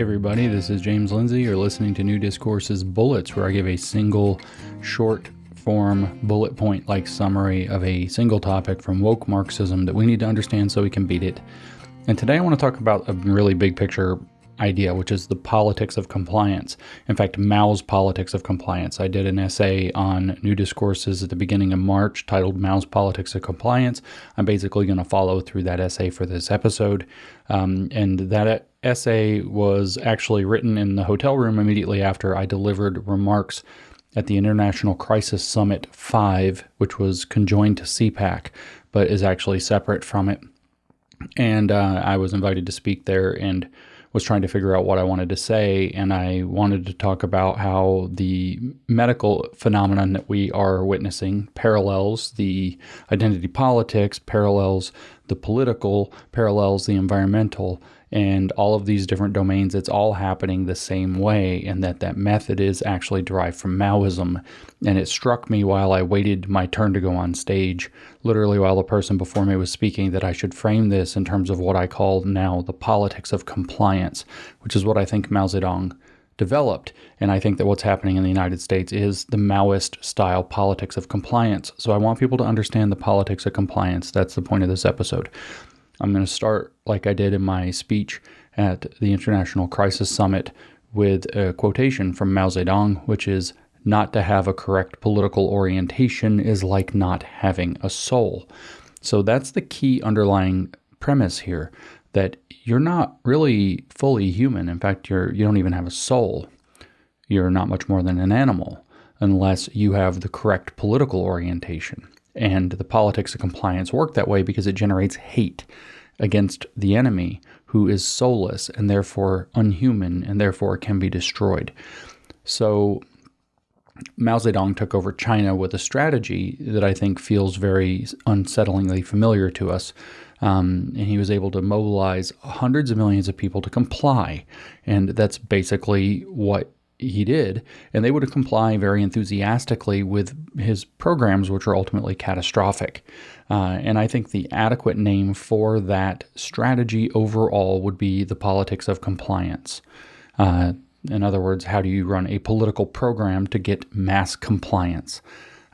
everybody, this is James Lindsay. You're listening to New Discourses Bullets, where I give a single short form bullet point like summary of a single topic from woke Marxism that we need to understand so we can beat it. And today I want to talk about a really big picture idea, which is the politics of compliance. In fact, Mao's politics of compliance. I did an essay on New Discourses at the beginning of March titled Mao's Politics of Compliance. I'm basically going to follow through that essay for this episode. And that essay was actually written in the hotel room immediately after I delivered remarks at the International Crisis Summit 5, which was conjoined to CPAC, but is actually separate from it. And I was invited to speak there and was trying to figure out what I wanted to say, and I wanted to talk about how the medical phenomenon that we are witnessing parallels the identity politics, parallels the political, parallels the environmental, and all of these different domains. It's all happening the same way, and that method is actually derived from Maoism. And it struck me while I waited my turn to go on stage, literally while the person before me was speaking, that I should frame this in terms of what I call now the politics of compliance, which is what I think Mao Zedong developed. And I think that what's happening in the United States is the Maoist style politics of compliance. So I want people to understand the politics of compliance. That's the point of this episode. I'm going to start like I did in my speech at the International Crisis Summit with a quotation from Mao Zedong, which is, "Not to have a correct political orientation is like not having a soul." So that's the key underlying premise here, that you're not really fully human. In fact, you don't even have a soul. You're not much more than an animal unless you have the correct political orientation. And the politics of compliance work that way because it generates hate against the enemy, who is soulless and therefore unhuman and therefore can be destroyed. So Mao Zedong took over China with a strategy that I think feels very unsettlingly familiar to us. And he was able to mobilize hundreds of millions of people to comply. And that's basically what he did, and they would comply very enthusiastically with his programs, which are ultimately catastrophic. And I think the adequate name for that strategy overall would be the politics of compliance. In other words, how do you run a political program to get mass compliance?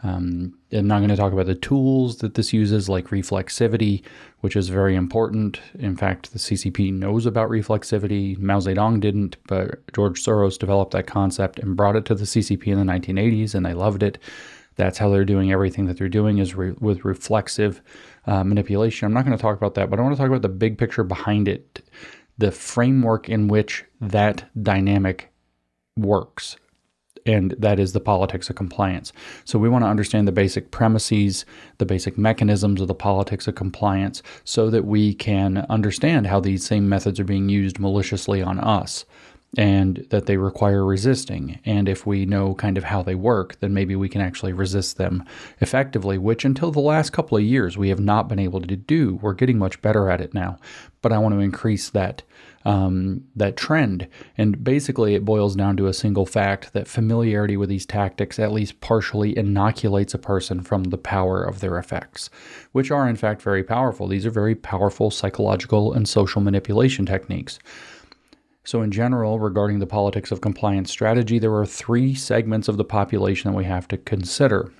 I'm not going to talk about the tools that this uses, like reflexivity, which is very important. In fact, the CCP knows about reflexivity. Mao Zedong didn't, but George Soros developed that concept and brought it to the CCP in the 1980s, and they loved it. That's how they're doing everything that they're doing, is with reflexive manipulation. I'm not going to talk about that, but I want to talk about the big picture behind it, the framework in which that dynamic works. And that is the politics of compliance. So we want to understand the basic premises, the basic mechanisms of the politics of compliance, so that we can understand how these same methods are being used maliciously on us, and that they require resisting. And if we know kind of how they work, then maybe we can actually resist them effectively, which until the last couple of years we have not been able to do. We're getting much better at it now, but I want to increase that trend. And basically it boils down to a single fact, that familiarity with these tactics at least partially inoculates a person from the power of their effects, which are in fact very powerful. These are very powerful psychological and social manipulation techniques. So in general, regarding the politics of compliance strategy, there are three segments of the population that we have to consider.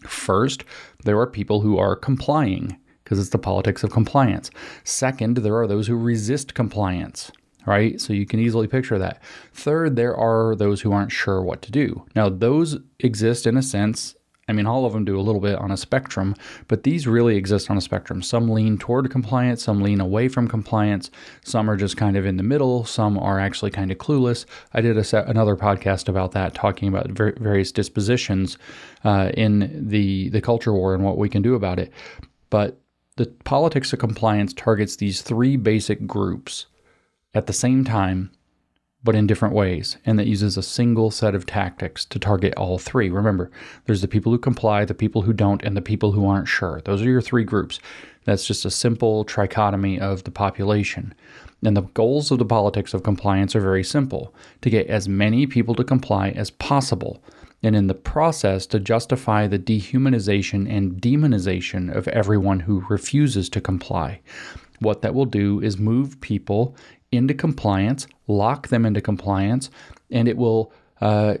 First, there are people who are complying, because it's the politics of compliance. Second, there are those who resist compliance, right? So you can easily picture that. Third, there are those who aren't sure what to do. Now, those exist in a sense. I mean, all of them do a little bit on a spectrum, but these really exist on a spectrum. Some lean toward compliance, some lean away from compliance, some are just kind of in the middle, some are actually kind of clueless. I did another podcast about that, talking about various dispositions in the culture war and what we can do about it. But the politics of compliance targets these three basic groups at the same time, but in different ways, and that uses a single set of tactics to target all three. Remember, there's the people who comply, the people who don't, and the people who aren't sure. Those are your three groups. That's just a simple trichotomy of the population. And the goals of the politics of compliance are very simple: to get as many people to comply as possible, and in the process to justify the dehumanization and demonization of everyone who refuses to comply. What that will do is move people into compliance lock them into compliance, and it will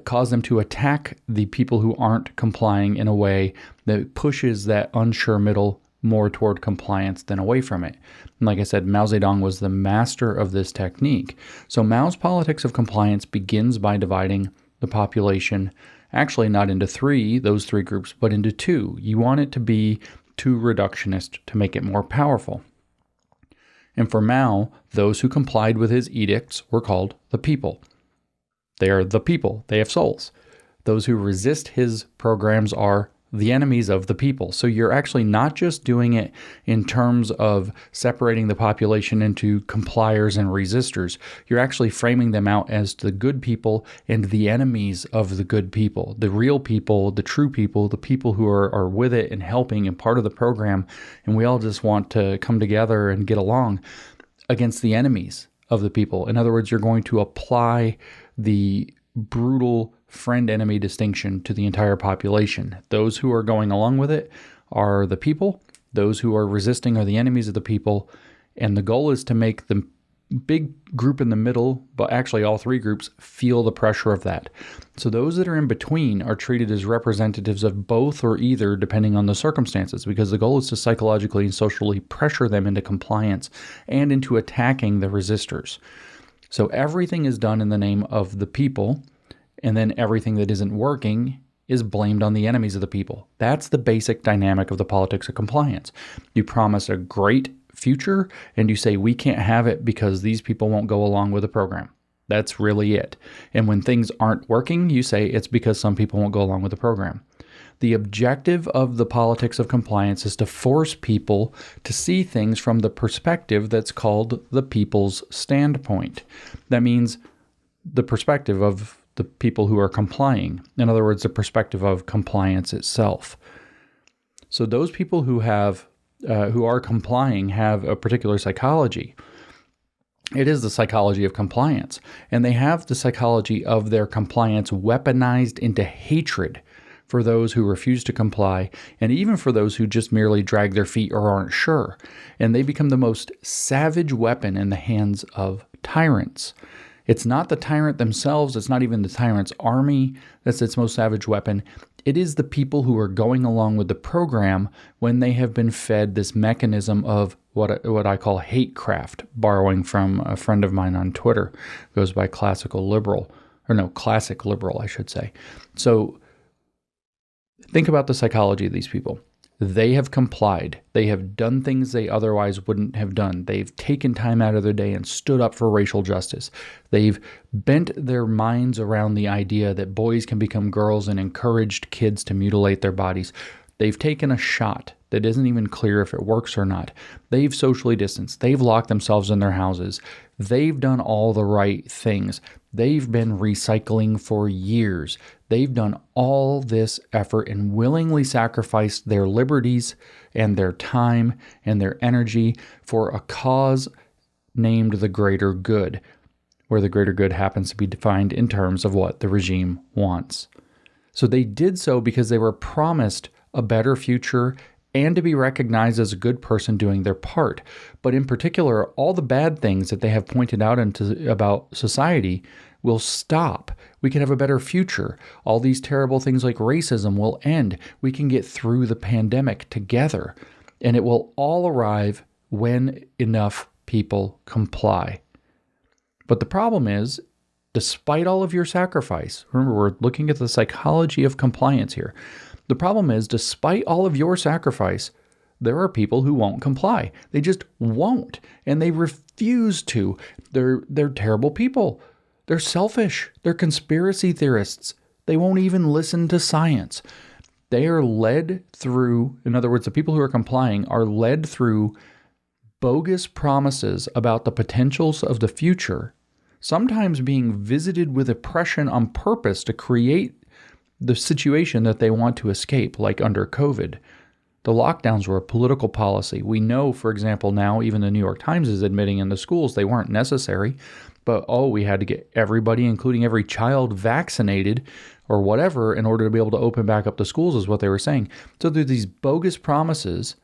cause them to attack the people who aren't complying in a way that pushes that unsure middle more toward compliance than away from it. And like I said, Mao Zedong was the master of this technique. So Mao's politics of compliance begins by dividing the population, actually not into those three groups, but into two. You want it to be too reductionist to make it more powerful. And for Mao, those who complied with his edicts were called the people. They are the people. They have souls. Those who resist his programs are the enemies of the people. So you're actually not just doing it in terms of separating the population into compliers and resistors. You're actually framing them out as the good people and the enemies of the good people, the real people, the true people, the people who are with it and helping and part of the program. And we all just want to come together and get along against the enemies of the people. In other words, you're going to apply the brutal friend-enemy distinction to the entire population. Those who are going along with it are the people. Those who are resisting are the enemies of the people. And the goal is to make the big group in the middle, but actually all three groups, feel the pressure of that. So those that are in between are treated as representatives of both or either, depending on the circumstances, because the goal is to psychologically and socially pressure them into compliance and into attacking the resistors. So everything is done in the name of the people, and then everything that isn't working is blamed on the enemies of the people. That's the basic dynamic of the politics of compliance. You promise a great future, and you say, we can't have it because these people won't go along with the program. That's really it. And when things aren't working, you say it's because some people won't go along with the program. The objective of the politics of compliance is to force people to see things from the perspective that's called the people's standpoint. That means the perspective of the people who are complying. In other words, the perspective of compliance itself. So those people who are complying have a particular psychology. It is the psychology of compliance. And they have the psychology of their compliance weaponized into hatred for those who refuse to comply, and even for those who just merely drag their feet or aren't sure. And they become the most savage weapon in the hands of tyrants. It's not the tyrant themselves, it's not even the tyrant's army that's its most savage weapon. It is the people who are going along with the program when they have been fed this mechanism of what I call hatecraft, borrowing from a friend of mine on Twitter, goes by classic liberal, I should say. So think about the psychology of these people. They have complied. They have done things they otherwise wouldn't have done. They've taken time out of their day and stood up for racial justice. They've bent their minds around the idea that boys can become girls and encouraged kids to mutilate their bodies. They've taken a shot that isn't even clear if it works or not. They've socially distanced. They've locked themselves in their houses. They've done all the right things. They've been recycling for years. They've done all this effort and willingly sacrificed their liberties and their time and their energy for a cause named the greater good, where the greater good happens to be defined in terms of what the regime wants. So they did so because they were promised a better future and to be recognized as a good person doing their part. But in particular, all the bad things that they have pointed out about society will stop. We can have a better future. All these terrible things like racism will end. We can get through the pandemic together. And it will all arrive when enough people comply. But the problem is, despite all of your sacrifice, remember, we're looking at the psychology of compliance here. The problem is, despite all of your sacrifice, there are people who won't comply. They just won't, and they refuse to. They're terrible people. They're selfish. They're conspiracy theorists. They won't even listen to science. They are led through, in other words, the people who are complying are led through bogus promises about the potentials of the future, sometimes being visited with oppression on purpose to create the situation that they want to escape, like under COVID. The lockdowns were a political policy. We know, for example, now even the New York Times is admitting in the schools they weren't necessary, but we had to get everybody, including every child, vaccinated or whatever in order to be able to open back up the schools is what they were saying. So there's these bogus promises,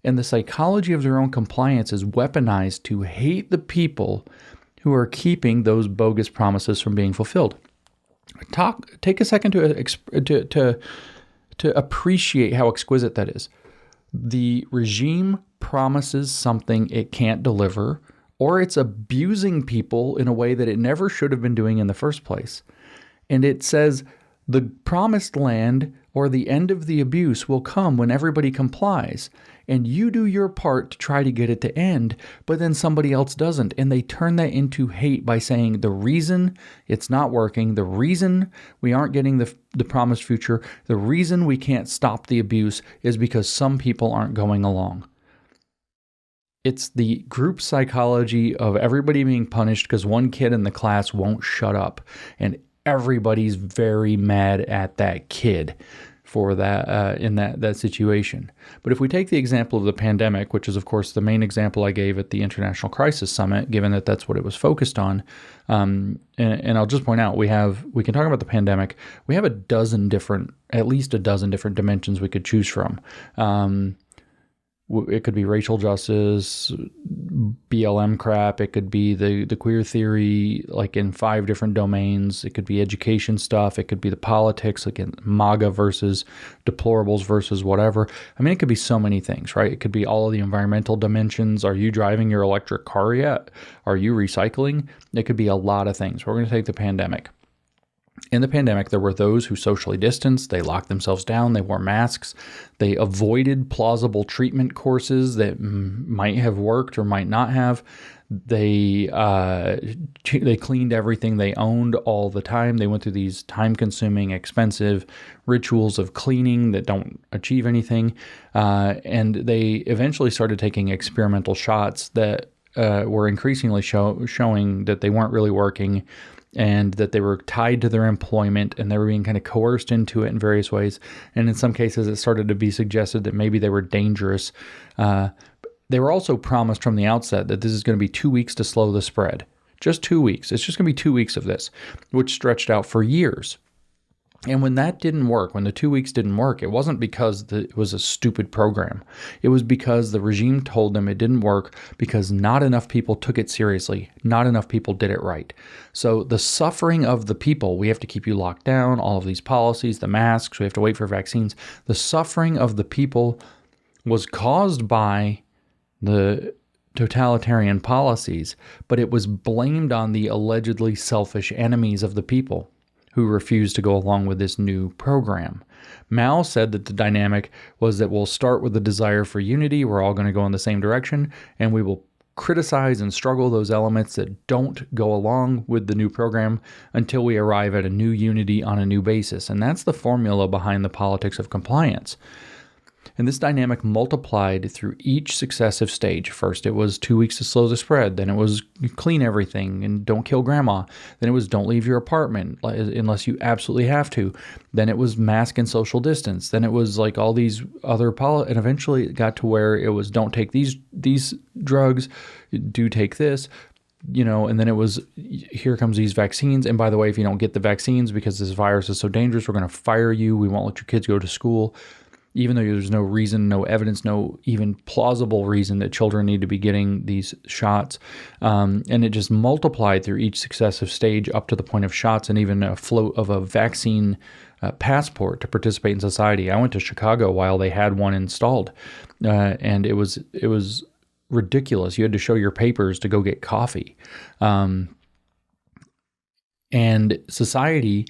and the psychology of their own compliance is weaponized to hate the people who are keeping those bogus promises from being fulfilled. Take a second to appreciate how exquisite that is. The regime promises something it can't deliver, or it's abusing people in a way that it never should have been doing in the first place. And it says the promised land or the end of the abuse will come when everybody complies. And you do your part to try to get it to end, but then somebody else doesn't. And they turn that into hate by saying the reason it's not working, the reason we aren't getting the promised future, the reason we can't stop the abuse is because some people aren't going along. It's the group psychology of everybody being punished because one kid in the class won't shut up. And everybody's very mad at that kid for that in that situation. But if we take the example of the pandemic, which is of course the main example I gave at the International Crisis Summit, given that that's what it was focused on, and I'll just point out we can talk about the pandemic. We have at least a dozen different dimensions we could choose from. It could be racial justice, BLM crap. It could be the queer theory, like in 5 different domains. It could be education stuff. It could be the politics, like in MAGA versus deplorables versus whatever. I mean, it could be so many things, right? It could be all of the environmental dimensions. Are you driving your electric car yet? Are you recycling? It could be a lot of things. We're going to take the pandemic. In the pandemic, there were those who socially distanced, they locked themselves down, they wore masks, they avoided plausible treatment courses that might have worked or might not have. They cleaned everything they owned all the time. They went through these time-consuming, expensive rituals of cleaning that don't achieve anything. And they eventually started taking experimental shots that were increasingly showing that they weren't really working, and that they were tied to their employment and they were being kind of coerced into it in various ways. And in some cases, it started to be suggested that maybe they were dangerous. They were also promised from the outset that this is going to be 2 weeks to slow the spread. Just 2 weeks. It's just going to be 2 weeks of this, which stretched out for years. And when that didn't work, when the 2 weeks didn't work, it wasn't because it was a stupid program. It was because the regime told them it didn't work because not enough people took it seriously. Not enough people did it right. So the suffering of the people, we have to keep you locked down, all of these policies, the masks, we have to wait for vaccines. The suffering of the people was caused by the totalitarian policies, but it was blamed on the allegedly selfish enemies of the people who refused to go along with this new program. Mao said that the dynamic was that we'll start with the desire for unity, we're all going to go in the same direction, and we will criticize and struggle those elements that don't go along with the new program until we arrive at a new unity on a new basis. And that's the formula behind the politics of compliance. And this dynamic multiplied through each successive stage. First, it was 2 weeks to slow the spread. Then it was clean everything and don't kill grandma. Then it was don't leave your apartment unless you absolutely have to. Then it was mask and social distance. Then it was like all these other and eventually it got to where it was don't take these drugs, do take this. And then it was, here comes these vaccines. And by the way, if you don't get the vaccines because this virus is so dangerous, we're going to fire you. We won't let your kids go to school. Even though there's no reason, no evidence, no even plausible reason that children need to be getting these shots. And it just multiplied through each successive stage up to the point of shots and even a float of a vaccine passport to participate in society. I went to Chicago while they had one installed, and it was ridiculous. You had to show your papers to go get coffee. And society,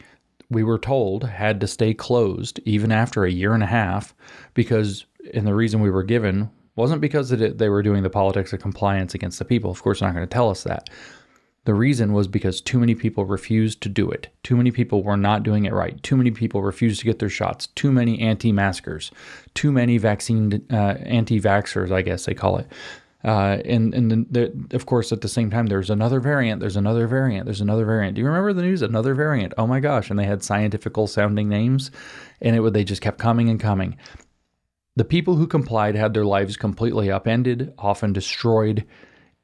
we were told, had to stay closed even after a year and a half and the reason we were given wasn't because they were doing the politics of compliance against the people. Of course, they're not going to tell us that. The reason was because too many people refused to do it. Too many people were not doing it right. Too many people refused to get their shots. Too many anti-maskers. Too many vaccine anti-vaxxers, I guess they call it. Of course, at the same time, there's another variant. Do you remember the news? Another variant. Oh my gosh. And they had scientifical sounding names and they just kept coming and coming. The people who complied had their lives completely upended, often destroyed.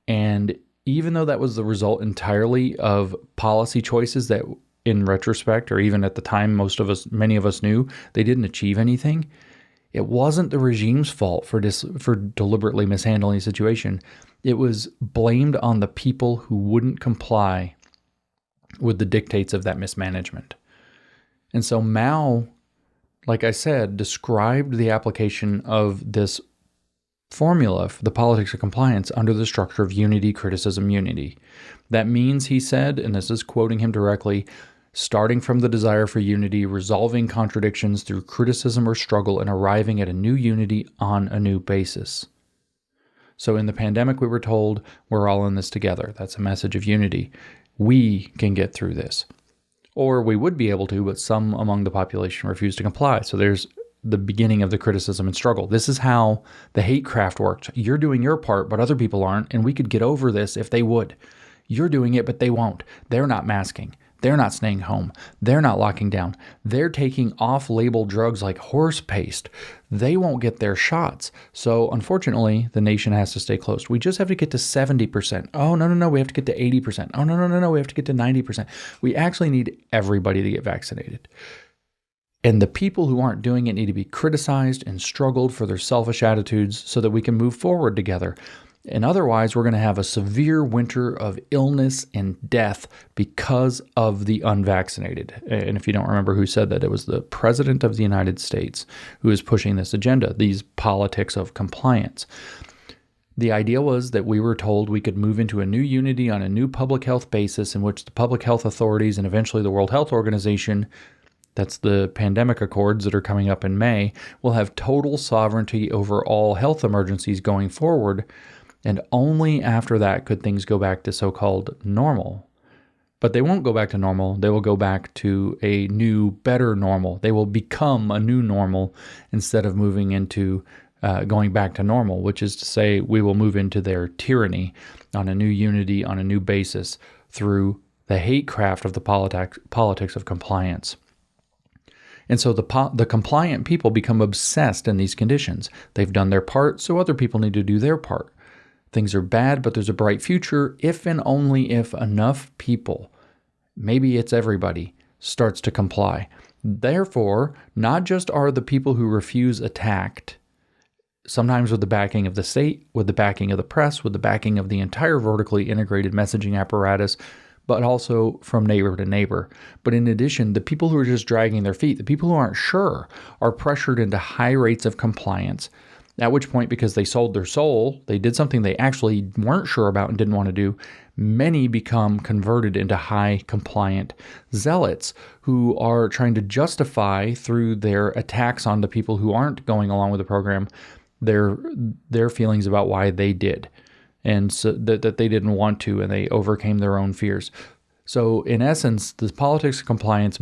And even though that was the result entirely of policy choices that in retrospect, or even at the time, many of us knew they didn't achieve anything, It wasn't the regime's fault for deliberately mishandling the situation. It was blamed on the people who wouldn't comply with the dictates of that mismanagement. And so Mao, like I said, described the application of this formula for the politics of compliance under the structure of unity, criticism, unity. That means, he said, and this is quoting him directly, starting from the desire for unity, resolving contradictions through criticism or struggle, and arriving at a new unity on a new basis. So in the pandemic, we were told we're all in this together. That's a message of unity. We can get through this. Or we would be able to, but some among the population refuse to comply. So there's the beginning of the criticism and struggle. This is how the Hatecraft worked. You're doing your part, but other people aren't, and we could get over this if they would. You're doing it, but they won't. They're not masking. They're not staying home. They're not locking down. They're taking off-label drugs like horse paste. They won't get their shots. So unfortunately, the nation has to stay closed. We just have to get to 70%. Oh, no, we have to get to 80%. Oh, no, we have to get to 90%. We actually need everybody to get vaccinated. And the people who aren't doing it need to be criticized and struggled for their selfish attitudes so that we can move forward together. And otherwise, we're going to have a severe winter of illness and death because of the unvaccinated. And if you don't remember who said that, it was the President of the United States who is pushing this agenda, these politics of compliance. The idea was that we were told we could move into a new unity on a new public health basis in which the public health authorities and eventually the World Health Organization, that's the pandemic accords that are coming up in May, will have total sovereignty over all health emergencies going forward. And only after that could things go back to so-called normal. But they won't go back to normal. They will go back to a new, better normal. They will become a new normal instead of moving into going back to normal, which is to say we will move into their tyranny on a new unity, on a new basis through the hatecraft of the politics of compliance. And so the compliant people become obsessed in these conditions. They've done their part, so other people need to do their part. Things are bad, but there's a bright future if and only if enough people, maybe it's everybody, starts to comply. Therefore, not just are the people who refuse attacked, sometimes with the backing of the state, with the backing of the press, with the backing of the entire vertically integrated messaging apparatus, but also from neighbor to neighbor. But in addition, the people who are just dragging their feet, the people who aren't sure, are pressured into high rates of compliance. At which point, because they sold their soul, they did something they actually weren't sure about and didn't want to do, many become converted into high compliant zealots who are trying to justify through their attacks on the people who aren't going along with the program their feelings about why they did, and so that they didn't want to, and they overcame their own fears. So in essence, the politics of compliance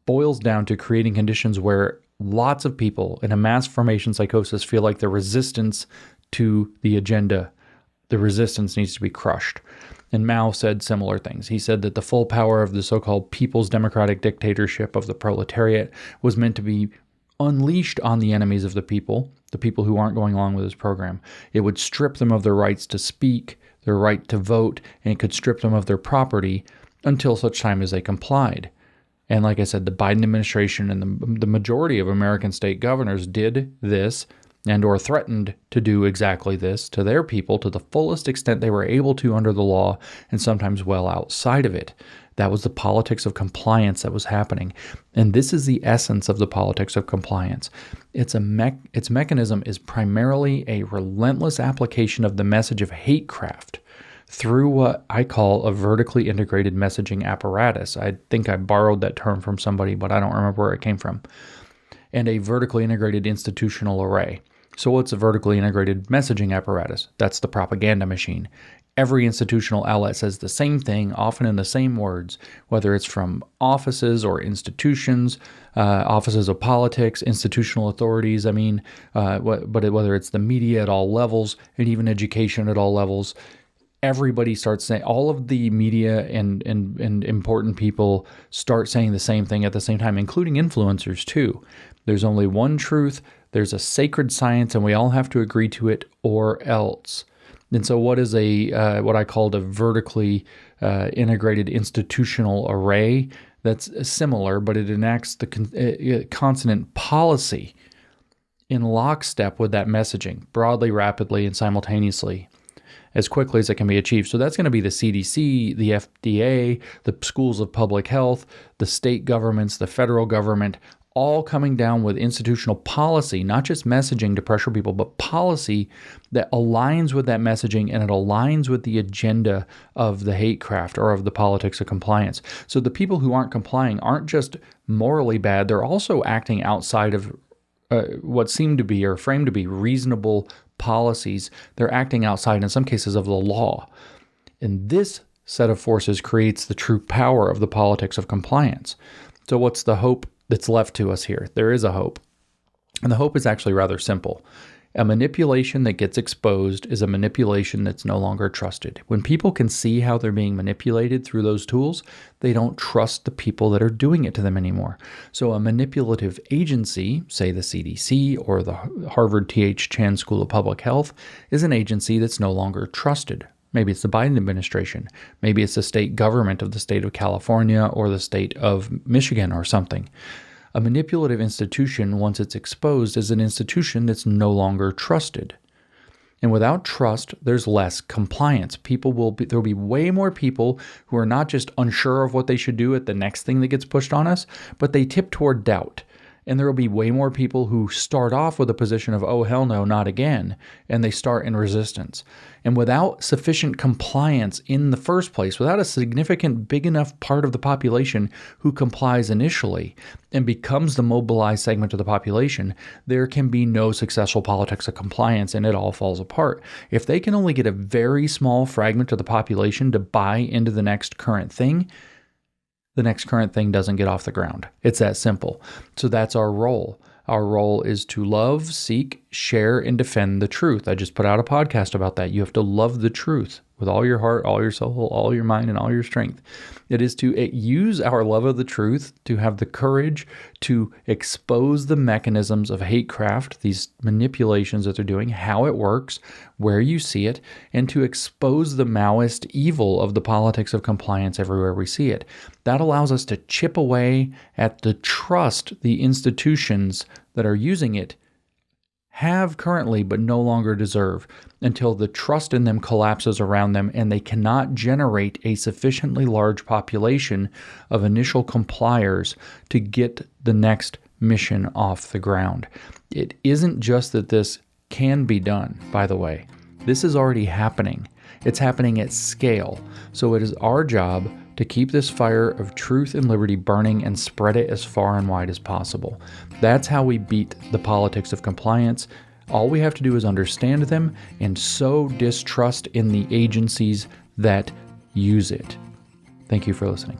boils down to creating conditions where lots of people in a mass formation psychosis feel like the resistance to the agenda, the resistance needs to be crushed. And Mao said similar things. He said that the full power of the so-called people's democratic dictatorship of the proletariat was meant to be unleashed on the enemies of the people who aren't going along with his program. It would strip them of their rights to speak, their right to vote, and it could strip them of their property until such time as they complied. And like I said, the Biden administration and the majority of American state governors did this and or threatened to do exactly this to their people to the fullest extent they were able to under the law, and sometimes well outside of it. That was the politics of compliance that was happening. And this is the essence of the politics of compliance. Its mechanism is primarily a relentless application of the message of hatecraft through what I call a vertically integrated messaging apparatus. I think I borrowed that term from somebody, but I don't remember where it came from. And a vertically integrated institutional array. So what's a vertically integrated messaging apparatus? That's the propaganda machine. Every institutional outlet says the same thing, often in the same words, whether it's from offices or institutions, offices of politics, institutional authorities, whether it's the media at all levels, and even education at all levels. Everybody starts saying, all of the media and important people start saying the same thing at the same time, including influencers too. There's only one truth, there's a sacred science, and we all have to agree to it or else. And so what is what I called a vertically integrated institutional array? That's similar, but it enacts the consonant policy. in lockstep with that messaging, broadly, rapidly, and simultaneously, as quickly as it can be achieved. So that's going to be the CDC, the FDA, the schools of public health, the state governments, the federal government, all coming down with institutional policy, not just messaging to pressure people, but policy that aligns with that messaging and it aligns with the agenda of the Hatecraft or of the politics of compliance. So the people who aren't complying aren't just morally bad, they're also acting outside of what seem to be or framed to be reasonable policies. They're acting outside, in some cases, of the law. And this set of forces creates the true power of the politics of compliance. So what's the hope that's left to us here? There is a hope. And the hope is actually rather simple. A manipulation that gets exposed is a manipulation that's no longer trusted. When people can see how they're being manipulated through those tools, they don't trust the people that are doing it to them anymore. So a manipulative agency, say the CDC or the Harvard T.H. Chan School of Public Health, is an agency that's no longer trusted. Maybe it's the Biden administration. Maybe it's the state government of the state of California or the state of Michigan or something. A manipulative institution, once it's exposed, is an institution that's no longer trusted. And without trust, there's less compliance. There'll be way more people who are not just unsure of what they should do at the next thing that gets pushed on us, but they tip toward doubt. And there will be way more people who start off with a position of, oh, hell no, not again, and they start in resistance. And without sufficient compliance in the first place, without a significant, big enough part of the population who complies initially and becomes the mobilized segment of the population, there can be no successful politics of compliance, and it all falls apart. If they can only get a very small fragment of the population to buy into the next current thing, the next current thing doesn't get off the ground. It's that simple. So that's our role. Our role is to love, seek, share, and defend the truth. I just put out a podcast about that. You have to love the truth with all your heart, all your soul, all your mind, and all your strength. It is to use our love of the truth to have the courage to expose the mechanisms of Hatecraft, these manipulations that they're doing, how it works, where you see it, and to expose the Maoist evil of the politics of compliance everywhere we see it. That allows us to chip away at the trust the institutions that are using it have currently but no longer deserve, until the trust in them collapses around them and they cannot generate a sufficiently large population of initial compliers to get the next mission off the ground. It isn't just that this can be done, by the way. This is already happening. It's happening at scale. So it is our job to keep this fire of truth and liberty burning and spread it as far and wide as possible. That's how we beat the politics of compliance. All we have to do is understand them and sow distrust in the agencies that use it. Thank you for listening.